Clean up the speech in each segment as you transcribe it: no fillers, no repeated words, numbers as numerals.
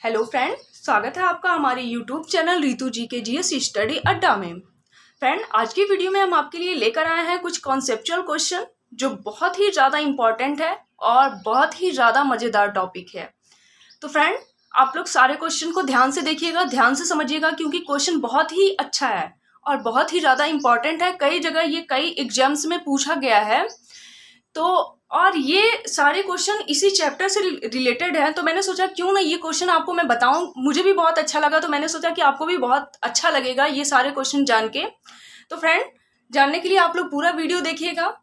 Hello friend, स्वागत है आपका हमारे यूट्यूब चैनल रितु जी के जीएस स्टडी अड्डा में। फ्रेंड, आज की वीडियो में हम आपके लिए लेकर आए हैं कुछ कॉन्सेप्चुअल क्वेश्चन जो बहुत ही ज़्यादा इम्पॉर्टेंट है और बहुत ही ज़्यादा मज़ेदार टॉपिक है। तो फ्रेंड, आप लोग सारे क्वेश्चन को ध्यान से देखिएगा, ध्यान से समझिएगा, क्योंकि क्वेश्चन बहुत ही अच्छा है और बहुत ही ज़्यादा इम्पॉर्टेंट है। कई जगह ये कई एग्जाम्स में पूछा गया है। तो और ये सारे क्वेश्चन इसी चैप्टर से रिलेटेड है, तो मैंने सोचा क्यों ना ये क्वेश्चन आपको मैं बताऊं। मुझे भी बहुत अच्छा लगा, तो मैंने सोचा कि आपको भी बहुत अच्छा लगेगा ये सारे क्वेश्चन जान के। तो फ्रेंड, जानने के लिए आप लोग पूरा वीडियो देखिएगा,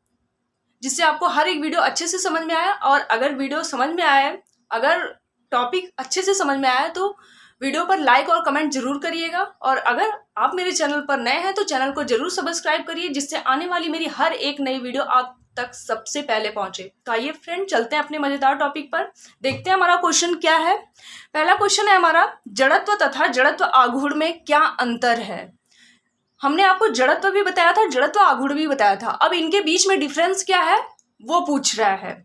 जिससे आपको हर एक वीडियो अच्छे से समझ में आया। और अगर वीडियो समझ में आए, अगर टॉपिक अच्छे से समझ में आया, तो वीडियो पर लाइक और कमेंट जरूर करिएगा। और अगर आप मेरे चैनल पर नए हैं तो चैनल को जरूर सब्सक्राइब करिए, जिससे आने वाली मेरी हर एक नई वीडियो आप तक सबसे पहले पहुंचे। तो आइए फ्रेंड, चलते हैं अपने मजेदार टॉपिक पर। देखते हैं हमारा क्वेश्चन क्या है। पहला क्वेश्चन है हमारा, जड़त्व तथा जड़त्व आघूर्ण में क्या अंतर है। हमने आपको जड़त्व भी बताया था, जड़त्व आघूर्ण भी बताया था। अब इनके बीच में डिफरेंस क्या है वो पूछ रहा है।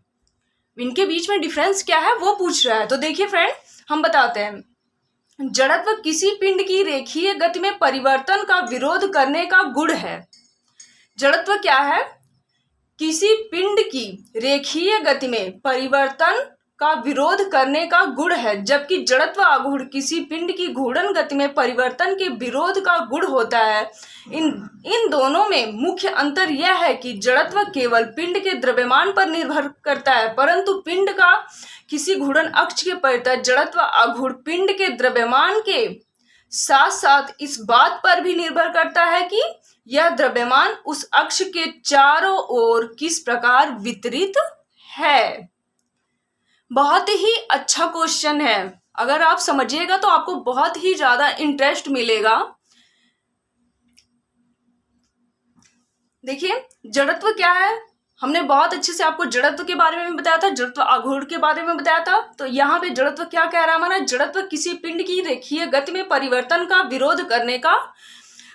इनके बीच में डिफरेंस क्या है वो पूछ रहा है। तो देखिए फ्रेंड, हम बताते हैं। जड़त्व किसी पिंड की रेखीय गति में परिवर्तन का विरोध करने का गुण है। जड़त्व क्या है? किसी पिंड की रेखीय गति में परिवर्तन का विरोध करने का गुण है, जबकि जड़त्व आघूर्ण किसी पिंड की घूर्णन गति में परिवर्तन के विरोध का गुण होता है। इन दोनों में मुख्य अंतर यह है कि जड़त्व केवल पिंड के द्रव्यमान पर निर्भर करता है, परंतु पिंड का किसी घूर्णन अक्ष के परितः जड़त्व आघूर्ण पिंड के द्रव्यमान के साथ साथ इस बात पर भी निर्भर करता है कि यह द्रव्यमान उस अक्ष के चारों ओर किस प्रकार वितरित है। बहुत ही अच्छा क्वेश्चन है। अगर आप समझिएगा तो आपको बहुत ही ज्यादा इंटरेस्ट मिलेगा। देखिए, जड़त्व क्या है, हमने बहुत अच्छे से आपको जड़त्व के बारे में भी बताया था, जड़त्व आघूर्ण के बारे में बताया था। तो यहाँ पे जड़त्व क्या कह रहा है हमारा, जड़त्व किसी पिंड की रेखीय गति में परिवर्तन का विरोध करने का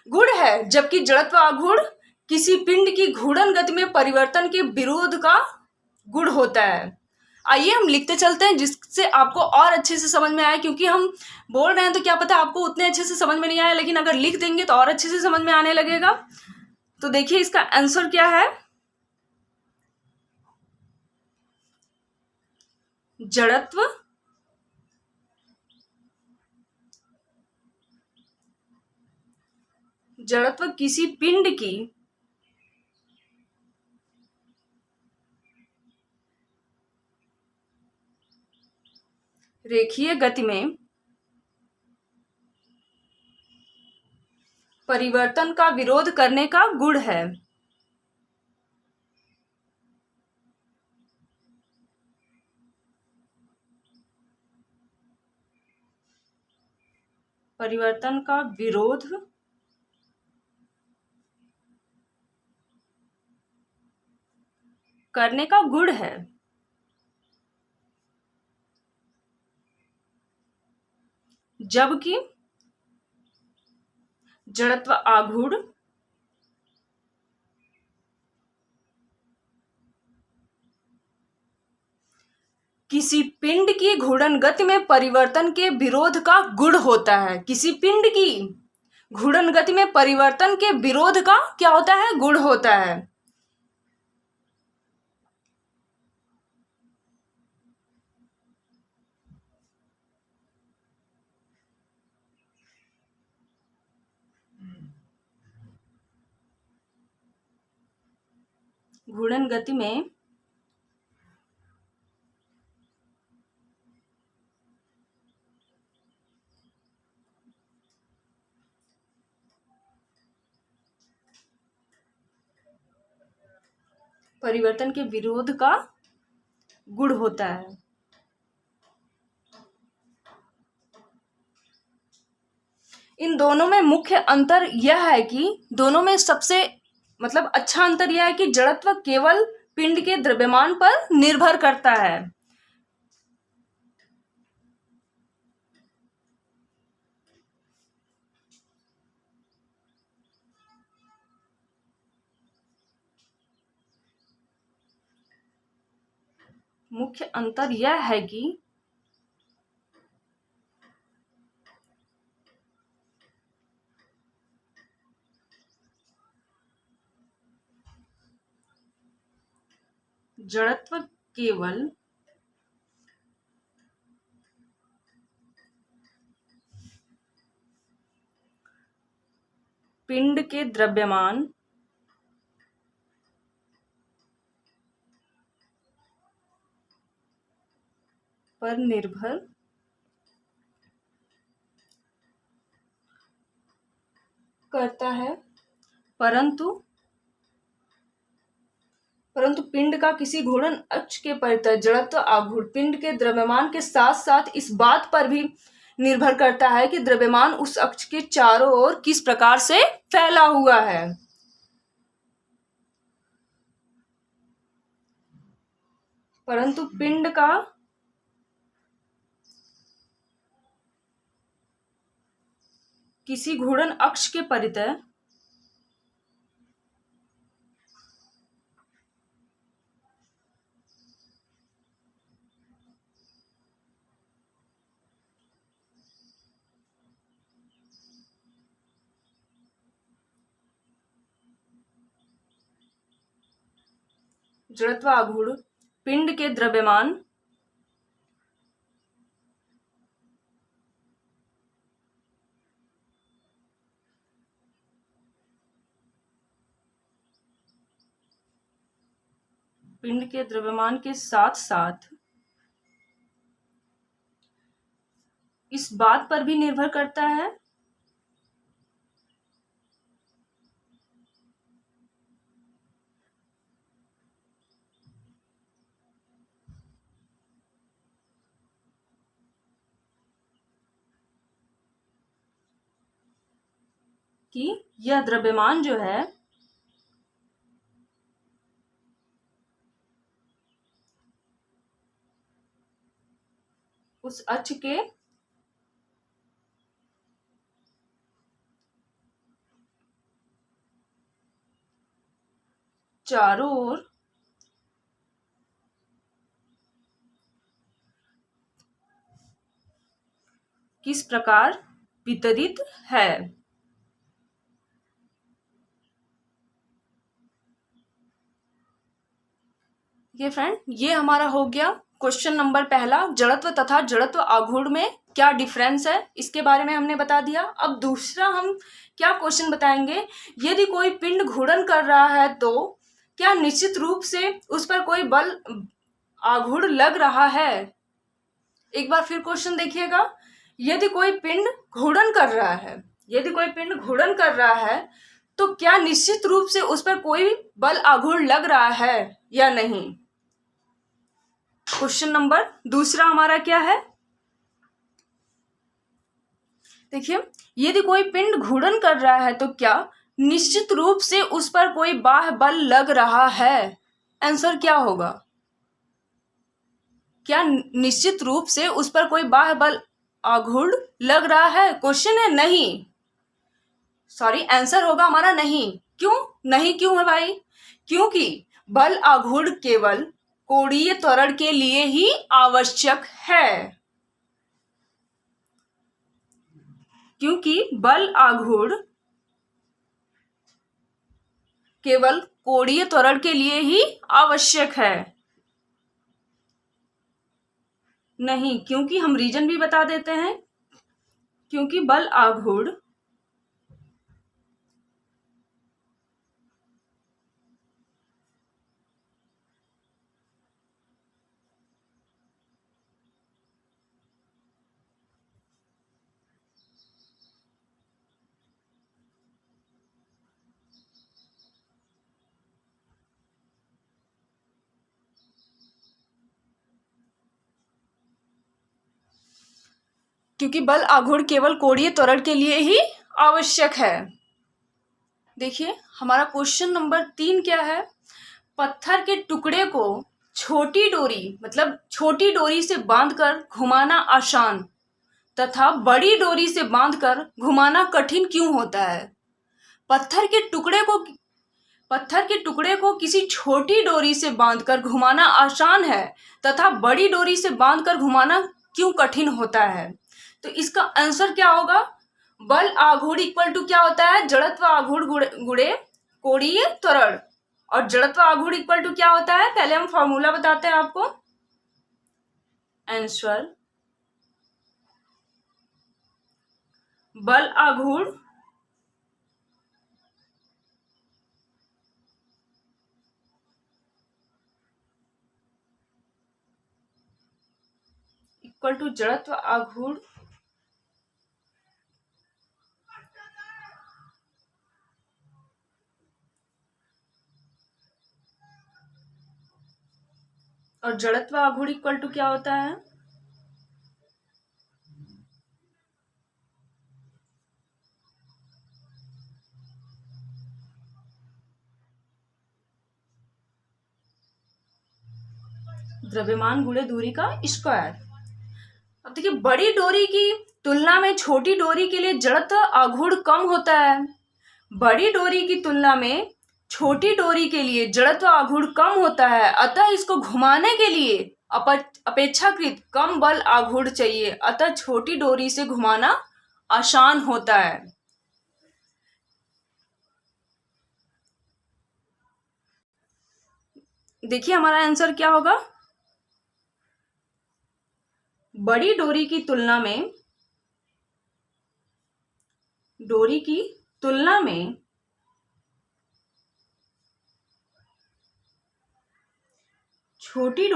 गुण है, जबकि जड़त्व आघूर्ण किसी पिंड की घूर्णन गति में परिवर्तन के विरोध का गुण होता है। आइए हम लिखते चलते हैं, जिससे आपको और अच्छे से समझ में आए। क्योंकि हम बोल रहे हैं तो क्या पता आपको उतने अच्छे से समझ में नहीं आया, लेकिन अगर लिख देंगे तो और अच्छे से समझ में आने लगेगा। तो देखिए इसका आंसर क्या है। जड़त्व किसी पिंड की रेखीय गति में परिवर्तन का विरोध करने का गुण है। परिवर्तन का विरोध करने का गुण है, जबकि जड़त्व आघूर्ण किसी पिंड की घूर्णन गति में परिवर्तन के विरोध का गुण होता है। किसी पिंड की घूर्णन गति में परिवर्तन के विरोध का क्या होता है, गुण होता है। घूर्णन गति में परिवर्तन के विरोध का गुण होता है। इन दोनों में मुख्य अंतर यह है कि दोनों में सबसे अच्छा अंतर यह है कि जड़त्व केवल पिंड के द्रव्यमान पर निर्भर करता है। मुख्य अंतर यह है कि जड़त्व केवल पिंड के द्रव्यमान पर निर्भर करता है, परंतु पिंड का किसी घूर्णन अक्ष के परितः जड़त्व आघूर्ण पिंड के द्रव्यमान के साथ साथ इस बात पर भी निर्भर करता है कि द्रव्यमान उस अक्ष के चारों ओर किस प्रकार से फैला हुआ है। परंतु पिंड का किसी घूर्णन अक्ष के परितः जड़त्व आघूर्ण पिंड के द्रव्यमान के साथ साथ इस बात पर भी निर्भर करता है कि यह द्रव्यमान जो है उस अक्ष के चारों ओर किस प्रकार वितरित है। ये फ्रेंड, ये हमारा हो गया क्वेश्चन नंबर पहला, जड़त्व तथा जड़त्व आघूर्ण में क्या डिफरेंस है, इसके बारे में हमने बता दिया। अब दूसरा हम क्या क्वेश्चन बताएंगे, यदि कोई पिंड घूर्णन कर रहा है तो क्या निश्चित रूप से उस पर कोई बल आघूर्ण लग रहा है। एक बार फिर क्वेश्चन देखिएगा, यदि कोई पिंड घूर्णन कर रहा है तो क्या निश्चित रूप से उस पर कोई बल आघूर्ण लग रहा है या नहीं। क्वेश्चन नंबर दूसरा हमारा क्या है, देखिए, यदि कोई पिंड घूर्णन कर रहा है तो क्या निश्चित रूप से उस पर कोई बाह्य बल लग रहा है। आंसर क्या होगा, क्या निश्चित रूप से उस पर कोई बाह्य बल आघूर्ण लग रहा है। क्वेश्चन है नहीं, सॉरी, आंसर होगा हमारा नहीं। क्यों नहीं, क्यों है भाई, क्योंकि बल आघूर्ण केवल कोणीय त्वरण के लिए ही आवश्यक है। क्योंकि बल आघूर्ण केवल कोणीय त्वरण के लिए ही आवश्यक है। नहीं, क्योंकि हम रीजन भी बता देते हैं, क्योंकि बल आघूर्ण केवल कोणीय त्वरण के लिए ही आवश्यक है। देखिए, हमारा क्वेश्चन नंबर 3 क्या है, पत्थर के टुकड़े को छोटी डोरी से बांधकर घुमाना आसान तथा बड़ी डोरी से बांधकर घुमाना कठिन क्यों होता है। पत्थर के टुकड़े को किसी छोटी डोरी से बांधकर घुमाना आसान है तथा बड़ी डोरी से बांधकर घुमाना क्यों कठिन होता है। तो इसका आंसर क्या होगा, बल आघूर्ण इक्वल टू क्या होता है, जड़त्व आघूर्ण गुणे कोणीय त्वरण। और जड़त्व आघूर्ण इक्वल टू क्या होता है, पहले हम फॉर्मूला बताते हैं आपको। आंसर बल आघूर्ण इक्वल टू जड़त्व आघूर्ण और जड़त्व आघूर्ण इक्वल टू क्या होता है, द्रव्यमान गुणे दूरी का स्क्वायर। अब देखिए, बड़ी डोरी की तुलना में छोटी डोरी के लिए जड़त्व आघूर्ण कम होता है। बड़ी डोरी की तुलना में छोटी डोरी के लिए जड़त्व आघूर्ण कम होता है, अतः इसको घुमाने के लिए अपेक्षाकृत कम बल आघूर्ण चाहिए, अतः छोटी डोरी से घुमाना आसान होता है। देखिए हमारा आंसर क्या होगा, बड़ी डोरी की तुलना में छोटी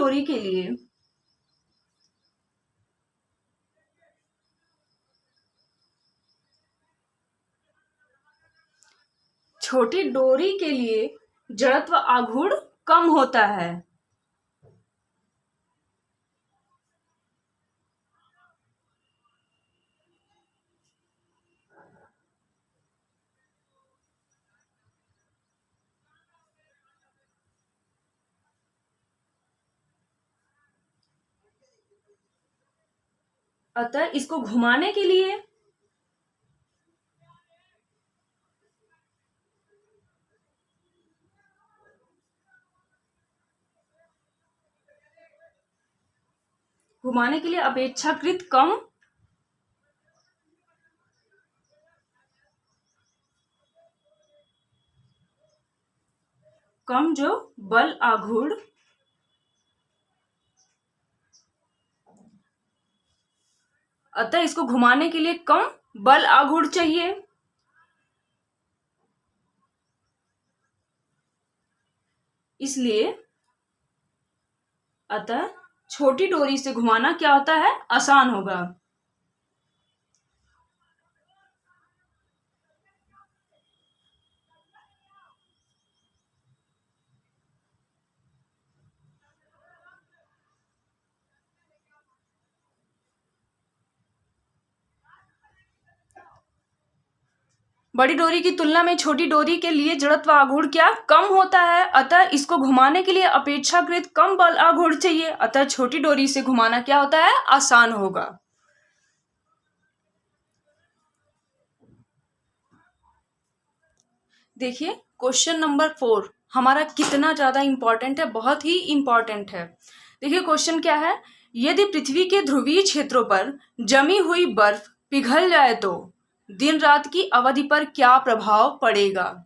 डोरी के लिए जड़त्व आघूर्ण कम होता है। अतः इसको घुमाने के लिए अपेक्षाकृत कम जो बल आघूर्ण अतः इसको घुमाने के लिए कम बल आघूर्ण चाहिए, इसलिए अतः छोटी डोरी से घुमाना क्या होता है, आसान होगा। बड़ी डोरी की तुलना में छोटी डोरी के लिए जड़त्व आघूर्ण क्या कम होता है, अतः इसको घुमाने के लिए अपेक्षाकृत कम बल आघूर्ण चाहिए, अतः छोटी डोरी से घुमाना क्या होता है, आसान होगा। देखिए क्वेश्चन नंबर 4 हमारा कितना ज्यादा इंपॉर्टेंट है, बहुत ही इंपॉर्टेंट है। देखिए क्वेश्चन क्या है, यदि पृथ्वी के ध्रुवीय क्षेत्रों पर जमी हुई बर्फ पिघल जाए तो दिन रात की अवधि पर क्या प्रभाव पड़ेगा।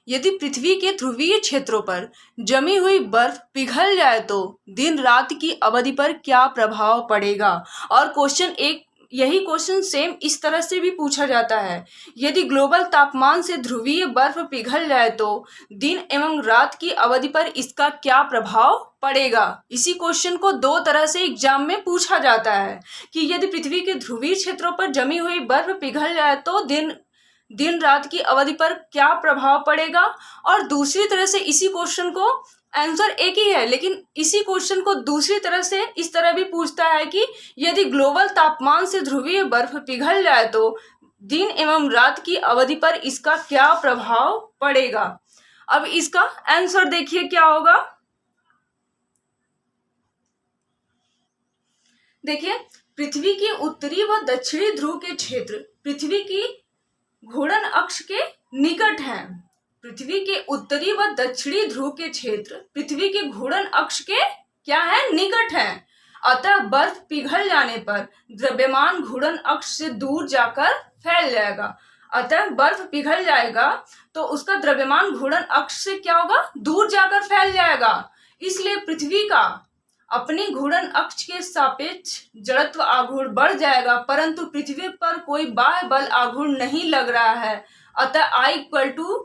यदि पृथ्वी के ध्रुवीय क्षेत्रों पर जमी हुई बर्फ पिघल जाए तो दिन रात की अवधि पर क्या प्रभाव पड़ेगा। और यही क्वेश्चन सेम इस तरह से भी पूछा जाता है, यदि ग्लोबल तापमान से ध्रुवीय बर्फ पिघल जाए तो दिन एवं रात की अवधि पर इसका क्या प्रभाव पड़ेगा। इसी क्वेश्चन को दो तरह से एग्जाम में पूछा जाता है कि यदि पृथ्वी के ध्रुवीय क्षेत्रों पर जमी हुई बर्फ पिघल जाए तो दिन रात की अवधि पर क्या प्रभाव पड़ेगा, और दूसरी तरह से इसी क्वेश्चन को आंसर एक ही है, लेकिन इसी क्वेश्चन को दूसरी तरह से इस तरह भी पूछता है कि यदि ग्लोबल तापमान से ध्रुवीय बर्फ पिघल जाए तो दिन एवं रात की अवधि पर इसका क्या प्रभाव पड़ेगा। अब इसका आंसर देखिए क्या होगा। देखिए पृथ्वी की उत्तरी व दक्षिणी ध्रुव के क्षेत्र पृथ्वी की घूर्णन अक्ष के निकट हैं। पृथ्वी के उत्तरी व दक्षिणी ध्रुव के क्षेत्र पृथ्वी के घूर्णन अक्ष के क्या है, निकट हैं। अतः बर्फ पिघल जाने पर द्रव्यमान घूर्णन अक्ष से दूर जाकर फैल जाएगा। अतः बर्फ पिघल जाएगा तो उसका द्रव्यमान घूर्णन अक्ष से क्या होगा, दूर जाकर फैल जाएगा। इसलिए पृथ्वी का अपनी घूर्णन अक्ष के सापेक्ष जड़त्व आघूर्ण बढ़ जाएगा, परंतु पृथ्वी पर कोई बाह्य बल आघूर्ण नहीं लग रहा है। अतः I इक्वल टू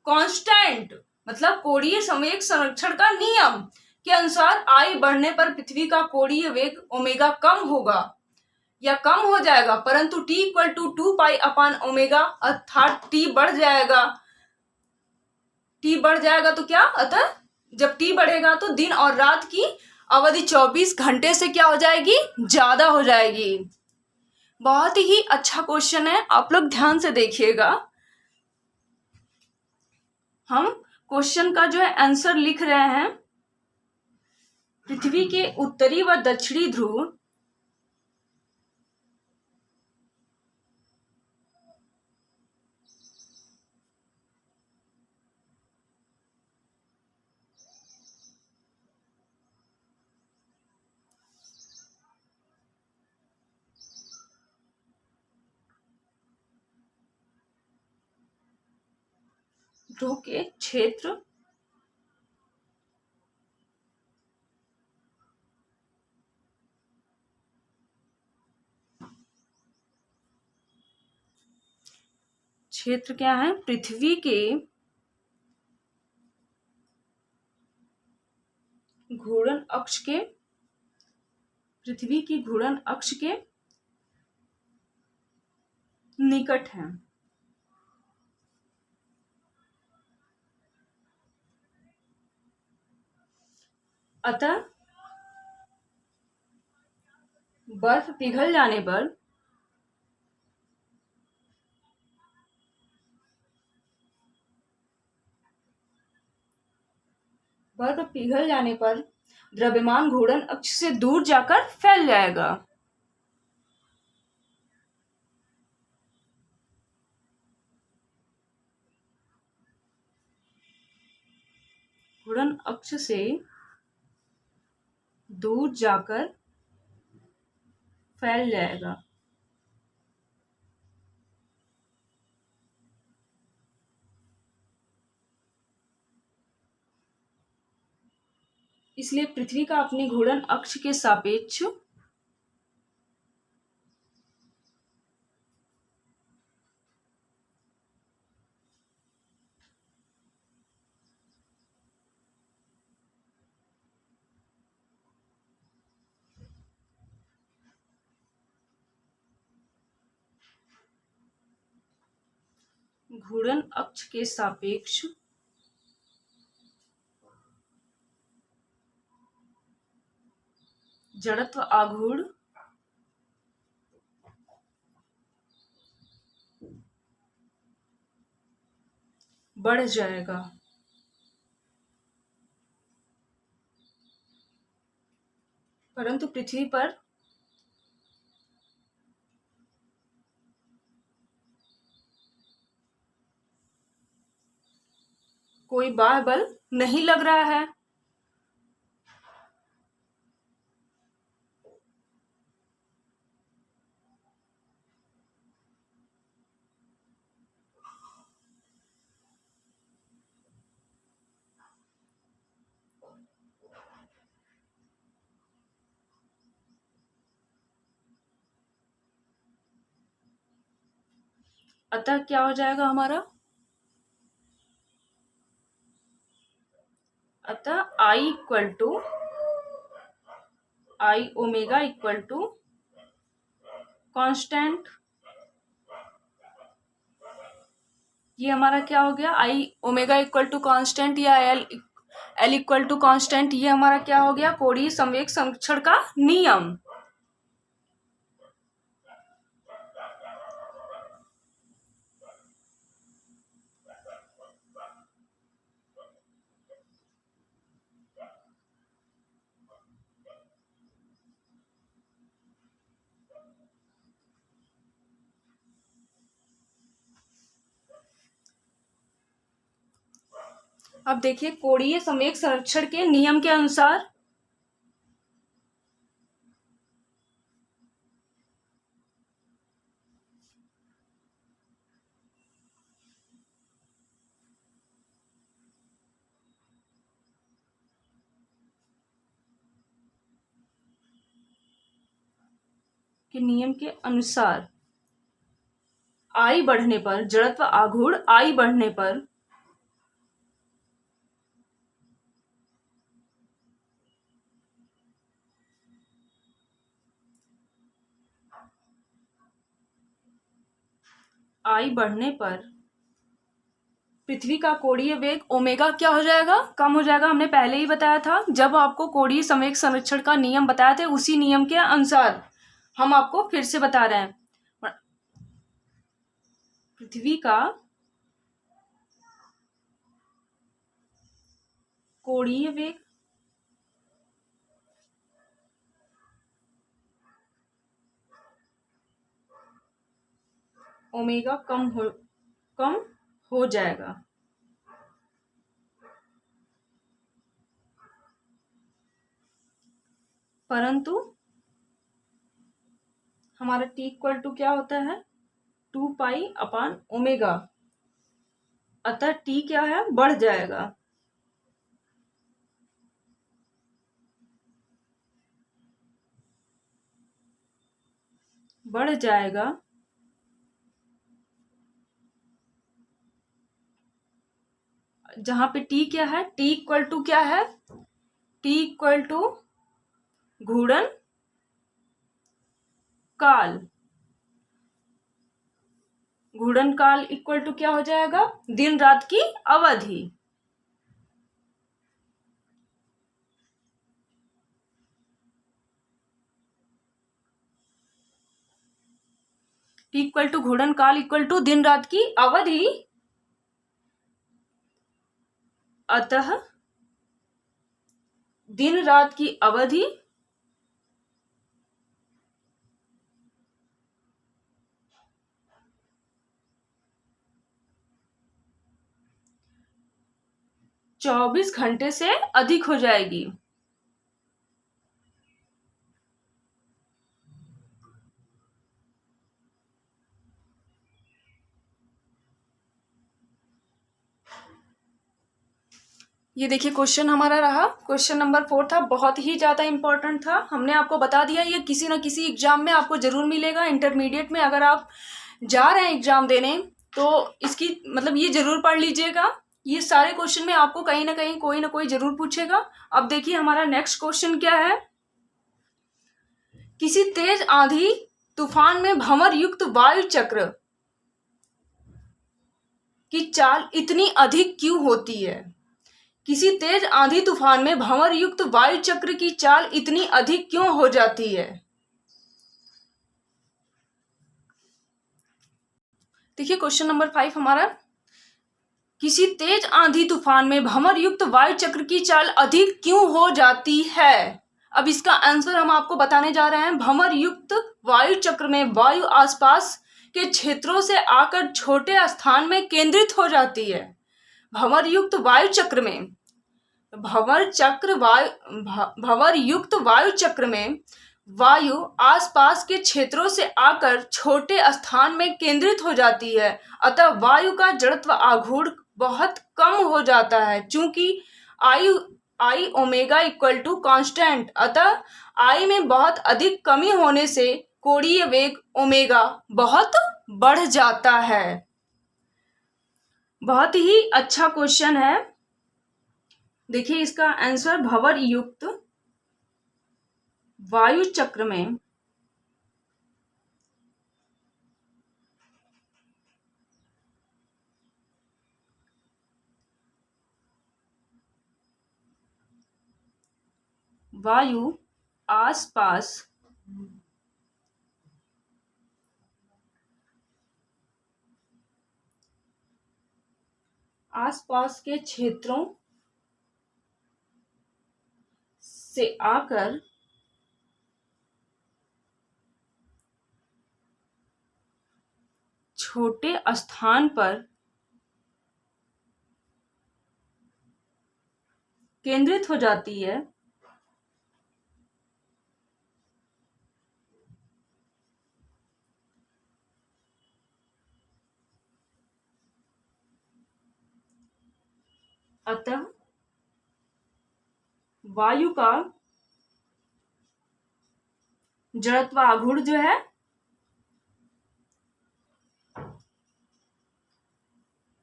कॉन्स्टेंट, मतलब कोणीय संवेग संरक्षण का नियम के अनुसार I बढ़ने पर पृथ्वी का कोणीय वेग ओमेगा कम होगा या कम हो जाएगा, परंतु T equal to 2 pi upon omega, अर्थात T बढ़ जाएगा। T बढ़ जाएगा तो क्या, अतः जब T बढ़ेगा तो दिन और रात की अवधि 24 घंटे से क्या हो जाएगी, ज्यादा हो जाएगी। बहुत ही अच्छा क्वेश्चन है, आप लोग ध्यान से देखिएगा। हम क्वेश्चन का जो है आंसर लिख रहे हैं। पृथ्वी के उत्तरी व दक्षिणी ध्रुव के क्षेत्र क्या है, पृथ्वी के घूर्णन अक्ष के, पृथ्वी की घूर्णन अक्ष के निकट है। अतः बर्फ पिघल जाने पर द्रव्यमान घूर्णन अक्ष से दूर जाकर फैल जाएगा। घूर्णन अक्ष से दूर जाकर फैल जाएगा। इसलिए पृथ्वी का अपने घूर्णन अक्ष के सापेक्ष घूर्णन अक्ष के सापेक्ष जड़त्व आघूर्ण बढ़ जाएगा। परंतु पृथ्वी पर कोई बाह्य बल नहीं लग रहा है। अतः क्या हो जाएगा हमारा, अतः I equal to I omega equal to constant, ये हमारा क्या हो गया, I omega equal to constant या L इक्वल टू कांस्टेंट, ये हमारा क्या हो गया, कोणीय संवेग संरक्षण का नियम। अब देखिए कोणीय संवेग संरक्षण के नियम के अनुसार के नियम के अनुसार आई बढ़ने पर, जड़त्व आघूर्ण आई बढ़ने पर पृथ्वी का कोणीय वेग ओमेगा क्या हो जाएगा, कम हो जाएगा। हमने पहले ही बताया था जब आपको कोणीय संवेग संरक्षण का नियम बताया थे, उसी नियम के अनुसार हम आपको फिर से बता रहे हैं। पृथ्वी का कोणीय वेग ओमेगा कम हो जाएगा। परंतु हमारा t इक्वल टू क्या होता है, 2π/ओमेगा, अतः t क्या है, बढ़ जाएगा। जहां पे t क्या है, t इक्वल टू क्या है, t इक्वल टू घूर्णन काल। घूर्णन काल इक्वल टू क्या हो जाएगा, दिन रात की अवधि। t इक्वल टू घूर्णन काल इक्वल टू दिन रात की अवधि, अतः दिन रात की अवधि चौबीस घंटे से अधिक हो जाएगी। ये देखिए क्वेश्चन हमारा रहा, क्वेश्चन नंबर 4 था, बहुत ही ज़्यादा इंपॉर्टेंट था। हमने आपको बता दिया ये किसी न किसी एग्जाम में आपको जरूर मिलेगा। इंटरमीडिएट में अगर आप जा रहे हैं एग्जाम देने तो इसकी मतलब ये जरूर पढ़ लीजिएगा। ये सारे क्वेश्चन में आपको कहीं ना कहीं कोई ना कोई जरूर पूछेगा। अब देखिए हमारा नेक्स्ट क्वेश्चन क्या है, किसी तेज आंधी तूफान में भंवर युक्त वायु चक्र की चाल इतनी अधिक क्यों होती है। किसी तेज आंधी तूफान में भंवर युक्त वायु चक्र की चाल इतनी अधिक क्यों हो जाती है। देखिए क्वेश्चन नंबर 5 हमारा, किसी तेज आंधी तूफान में भंवर युक्त वायु चक्र की चाल अधिक क्यों हो जाती है। अब इसका आंसर हम आपको बताने जा रहे हैं। भंवर युक्त वायु चक्र में वायु आसपास के क्षेत्रों से आकर छोटे स्थान में केंद्रित हो जाती है। भंवर युक्त वायु चक्र में भंवर युक्त वायु चक्र में वायु आसपास के क्षेत्रों से आकर छोटे स्थान में केंद्रित हो जाती है, अतः वायु का जड़त्व आघूर्ण बहुत कम हो जाता है। चूंकि आई ओमेगा इक्वल टू कांस्टेंट, अतः आई में बहुत अधिक कमी होने से कोणीय वेग ओमेगा बहुत बढ़ जाता है। बहुत ही अच्छा क्वेश्चन है। देखिए इसका आंसर, भंवर युक्त वायु चक्र में वायु आसपास के क्षेत्रों से आकर छोटे स्थान पर केंद्रित हो जाती है, अतः वायु का जड़त्व आघूर्ण जो है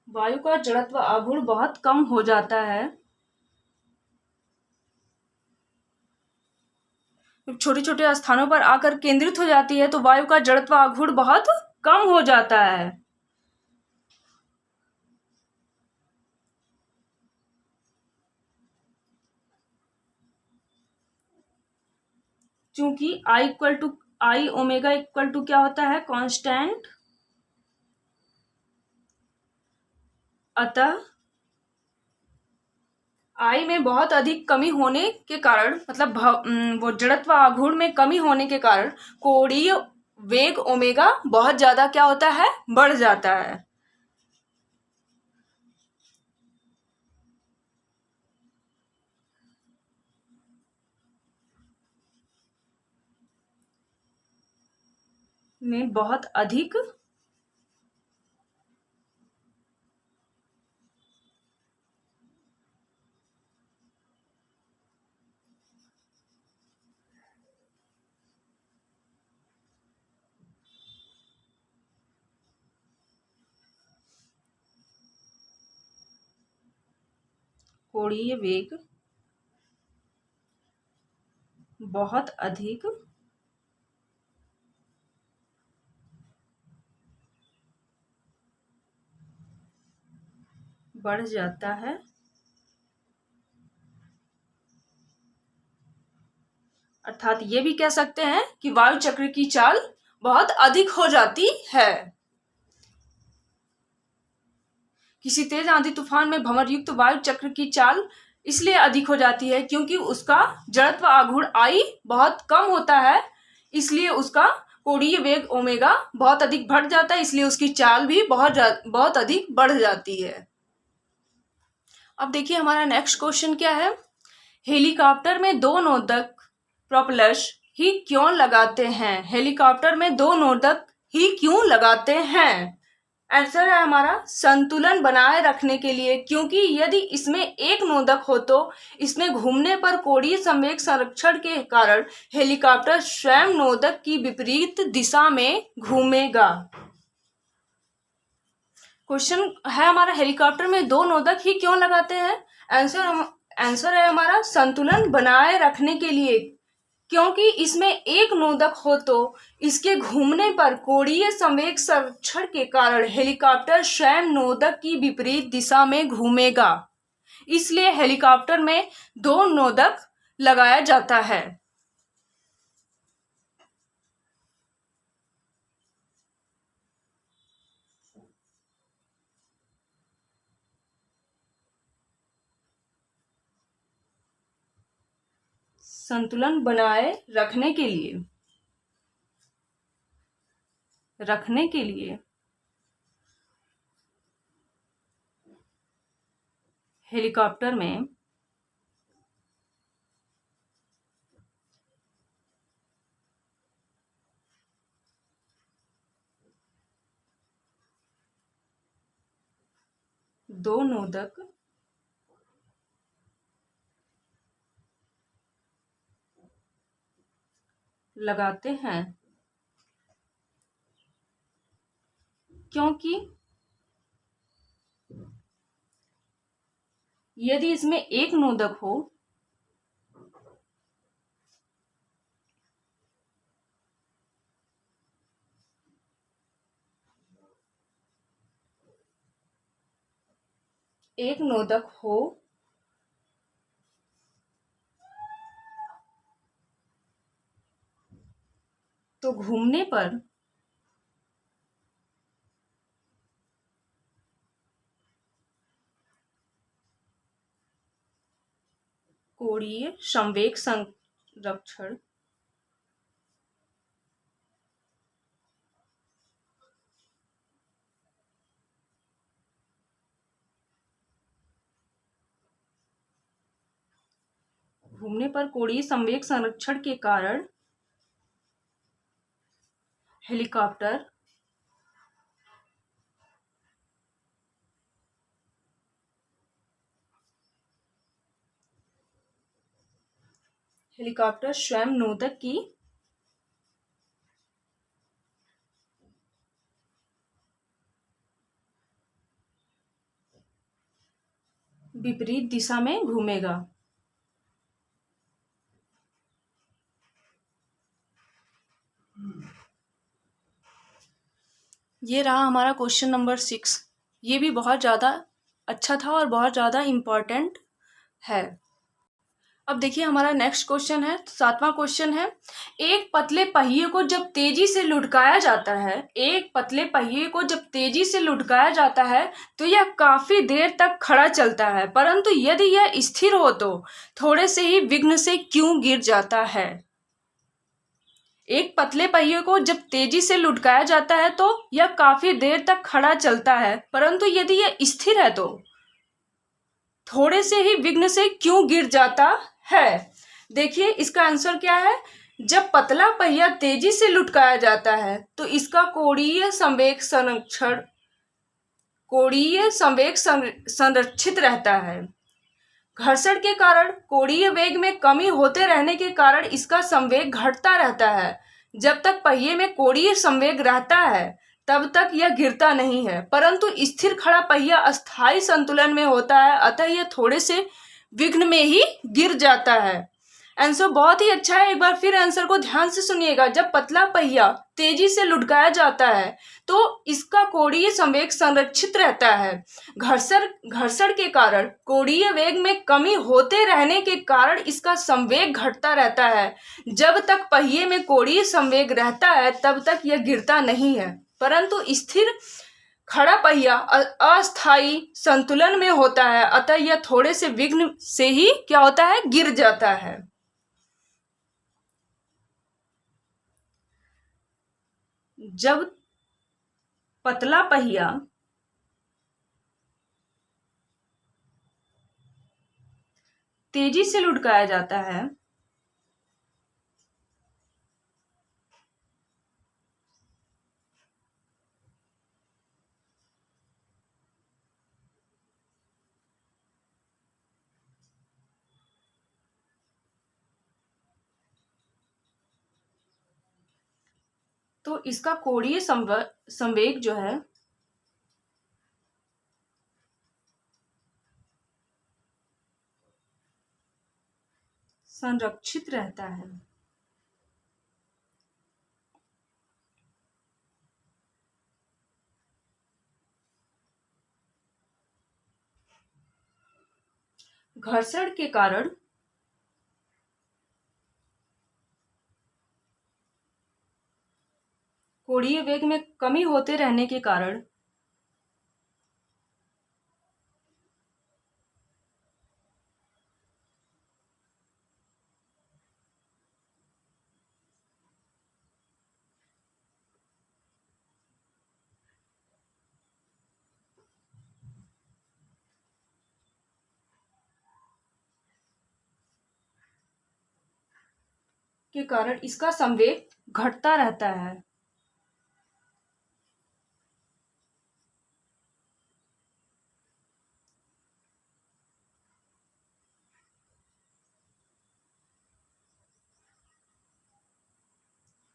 वायु का जड़त्व आघूर्ण बहुत कम हो जाता है। छोटे छोटे स्थानों पर आकर केंद्रित हो जाती है तो वायु का जड़त्व आघूर्ण बहुत कम हो जाता है। चूंकि आई ओमेगा इक्वल टू क्या होता है, कांस्टेंट, अतः आई में बहुत अधिक कमी होने के कारण, मतलब वो जड़त्व आघूर्ण में कमी होने के कारण कोणीय वेग ओमेगा बहुत ज्यादा क्या होता है, बढ़ जाता है। में बहुत अधिक कोणीय वेग बहुत अधिक बढ़ जाता है। अर्थात ये भी कह सकते हैं कि वायु चक्र की चाल बहुत अधिक हो जाती है। किसी तेज आंधी तूफान में भंवर युक्त वायु चक्र की चाल इसलिए अधिक हो जाती है क्योंकि उसका जड़त्व आघूर्ण आई बहुत कम होता है, इसलिए उसका कोणीय वेग ओमेगा बहुत अधिक बढ़ जाता है, इसलिए उसकी चाल भी बहुत अधिक बढ़ जाती है। अब देखिए हमारा नेक्स्ट क्वेश्चन क्या है। हेलीकॉप्टर में दो नोदक प्रोपेलर्स ही क्यों लगाते हैं? हेलीकॉप्टर में दो नोदक ही क्यों लगाते हैं? आंसर है हमारा संतुलन बनाए रखने के लिए, क्योंकि यदि इसमें एक नोदक हो तो इसमें घूमने पर कोणीय संवेग संरक्षण के कारण हेलीकॉप्टर स्वयं नोदक की विपरीत दिशा में घूमेगा। क्वेश्चन है हमारा हेलीकॉप्टर में दो नोदक ही क्यों लगाते हैं? आंसर है हमारा संतुलन बनाए रखने के लिए, क्योंकि इसमें एक नोदक हो तो इसके घूमने पर कोणीय संवेग संरक्षण के कारण हेलीकॉप्टर स्वयं नोदक की विपरीत दिशा में घूमेगा, इसलिए हेलीकॉप्टर में दो नोदक लगाया जाता है। संतुलन बनाए रखने के लिए हेलीकॉप्टर में दो नोदक लगाते हैं, क्योंकि यदि इसमें एक नोदक हो तो घूमने पर कोणीय संवेग संरक्षण के कारण हेलीकॉप्टर स्वयं नोदक की विपरीत दिशा में घूमेगा। ये रहा हमारा क्वेश्चन नंबर 6। ये भी बहुत ज़्यादा अच्छा था और बहुत ज़्यादा इम्पॉर्टेंट है। अब देखिए हमारा नेक्स्ट क्वेश्चन है, 7वां क्वेश्चन है। एक पतले पहिए को जब तेजी से लुढ़काया जाता है, एक पतले पहिए को जब तेजी से लुढ़काया जाता है तो यह काफी देर तक खड़ा चलता है, परंतु यदि यह स्थिर हो तो थोड़े से ही विघ्न से क्यों गिर जाता है? एक पतले पहिए को जब तेजी से लुढ़काया जाता है तो यह काफी देर तक खड़ा चलता है, परंतु यदि यह स्थिर है तो थोड़े से ही विघ्न से क्यों गिर जाता है? देखिए इसका आंसर क्या है। जब पतला पहिया तेजी से लुढ़काया जाता है तो इसका कोणीय संवेग संरक्षित रहता है। घर्षण के कारण कोणीय वेग में कमी होते रहने के कारण इसका संवेग घटता रहता है। जब तक पहिए में कोणीय संवेग रहता है तब तक यह गिरता नहीं है, परंतु स्थिर खड़ा पहिया अस्थायी संतुलन में होता है, अतः यह थोड़े से विघ्न में ही गिर जाता है। आंसर बहुत ही अच्छा है। एक बार फिर आंसर को ध्यान से सुनिएगा। जब पतला पहिया तेजी से लुढ़काया जाता है तो इसका कोणीय संवेग संरक्षित रहता है। घर्षण के कारण कोणीय वेग में कमी होते रहने के कारण इसका संवेग घटता रहता है। जब तक पहिए में कोणीय संवेग रहता है तब तक यह गिरता नहीं है, परंतु स्थिर खड़ा पहिया अस्थायी संतुलन में होता है, अतः यह थोड़े से विघ्न से ही क्या होता है, गिर जाता है। जब पतला पहिया तेजी से लुढ़काया जाता है तो इसका कोणीय संवेग जो है संरक्षित रहता है। घर्षण के कारण कोणीय वेग में कमी होते रहने के कारण इसका संवेग घटता रहता है।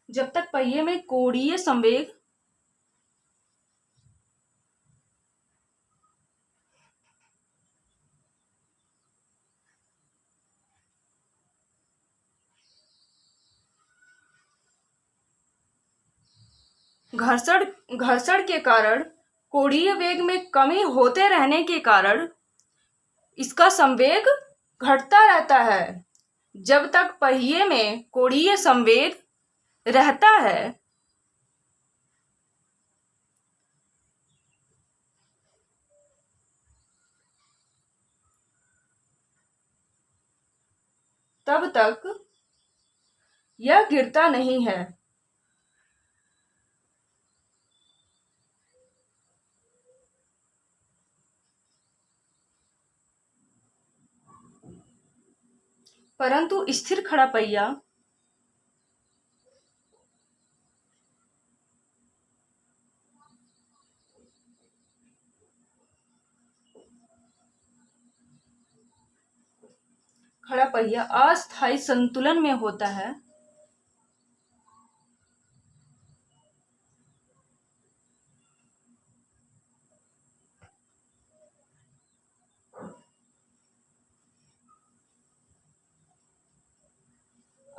जब तक पहिए में कोणीय संवेग घर्षण के कारण कोणीय वेग में कमी होते रहने के कारण इसका संवेग घटता रहता है। जब तक पहिए में कोणीय संवेग रहता है तब तक यह गिरता नहीं है। परंतु स्थिर खड़ा पहिया अस्थायी संतुलन में होता है।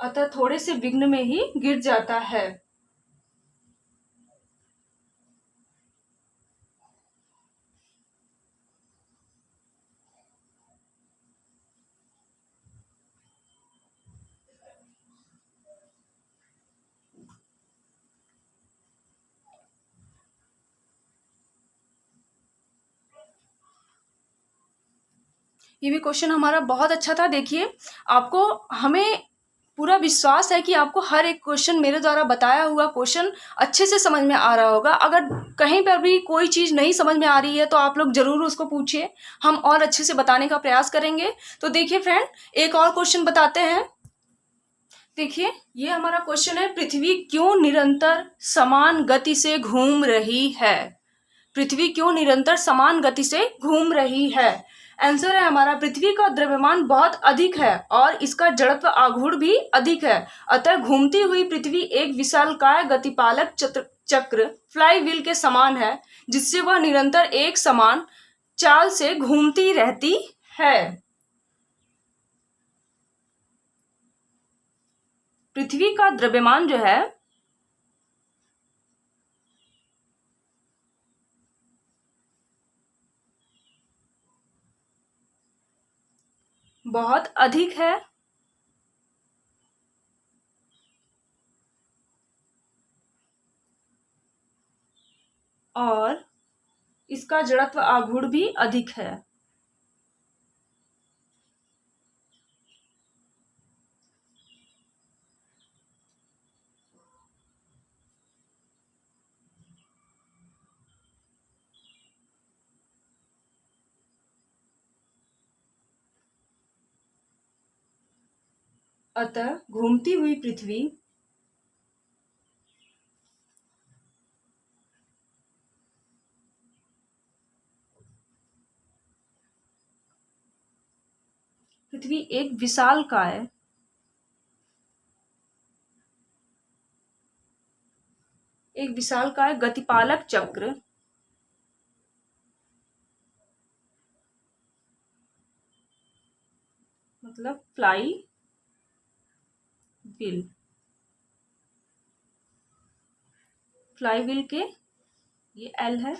अतः थोड़े से विघ्न में ही गिर जाता है। ये भी क्वेश्चन हमारा बहुत अच्छा था। देखिए, आपको हमें पूरा विश्वास है कि आपको हर एक क्वेश्चन मेरे द्वारा बताया हुआ क्वेश्चन अच्छे से समझ में आ रहा होगा। अगर कहीं पर भी कोई चीज़ नहीं समझ में आ रही है तो आप लोग ज़रूर उसको पूछिए, हम और अच्छे से बताने का प्रयास करेंगे। तो देखिए फ्रेंड, एक और क्वेश्चन बताते हैं। देखिए, ये हमारा क्वेश्चन है, पृथ्वी क्यों निरंतर समान गति से घूम रही है? पृथ्वी क्यों निरंतर समान गति से घूम रही है? आंसर है हमारा, पृथ्वी का द्रव्यमान बहुत अधिक है और इसका जड़त्व आघूर्ण भी अधिक है। अतः घूमती हुई पृथ्वी एक विशालकाय गतिपालक चक्र फ्लाई व्हील के समान है, जिससे वह निरंतर एक समान चाल से घूमती रहती है। पृथ्वी का द्रव्यमान जो है बहुत अधिक है और इसका जड़त्व आघूर्ण भी अधिक है। अतः घूमती हुई पृथ्वी एक विशालकाय गतिपालक चक्र मतलब फ्लाई व्हील के, ये एल है,